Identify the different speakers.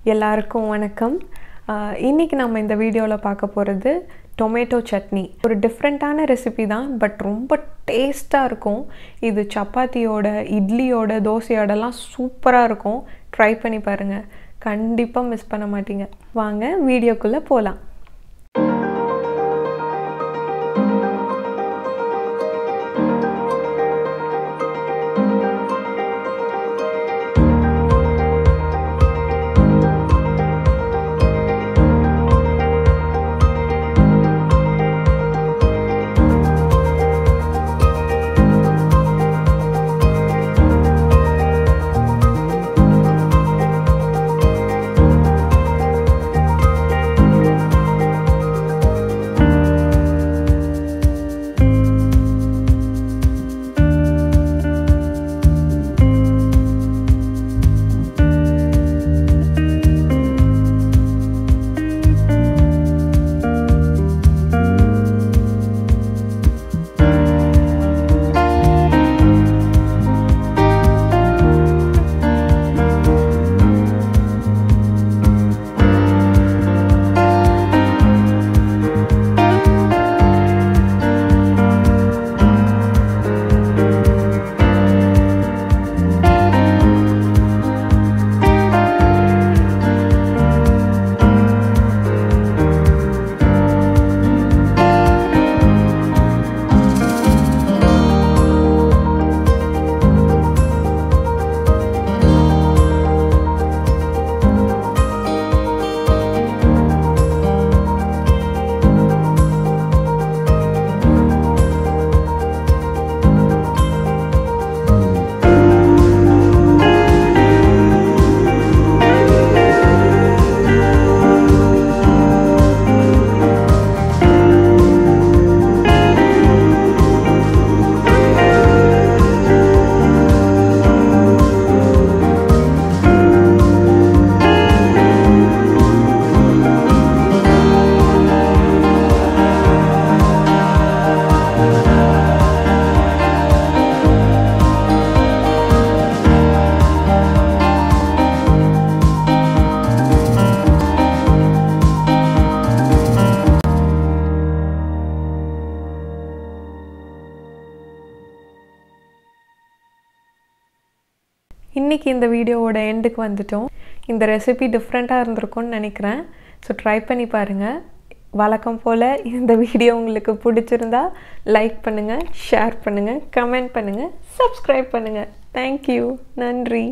Speaker 1: எல்லாருக்கும் வணக்கம். இன்னைக்கு நம்ம இந்த வீடியோவில் பார்க்க போகிறது டொமேட்டோ சட்னி. ஒரு டிஃப்ரெண்ட்டான ரெசிபி தான், பட் ரொம்ப டேஸ்ட்டாக இருக்கும். இது சப்பாத்தியோட, இட்லியோட, தோசையோடலாம் சூப்பராக இருக்கும். ட்ரை பண்ணி பாருங்கள், கண்டிப்பாக மிஸ் பண்ண மாட்டீங்க. வாங்க வீடியோக்குள்ளே போகலாம். இன்றைக்கி இந்த வீடியோவோட எண்டுக்கு வந்துட்டோம். இந்த ரெசிபி டிஃப்ரெண்ட்டாக இருந்திருக்கும்னு நினைக்கிறேன். ஸோ ட்ரை பண்ணி பாருங்கள். வழக்கம் போல் இந்த வீடியோ உங்களுக்கு பிடிச்சிருந்தா லைக் பண்ணுங்கள், ஷேர் பண்ணுங்கள், கமெண்ட் பண்ணுங்கள், சப்ஸ்கிரைப் பண்ணுங்கள். தேங்க்யூ. நன்றி.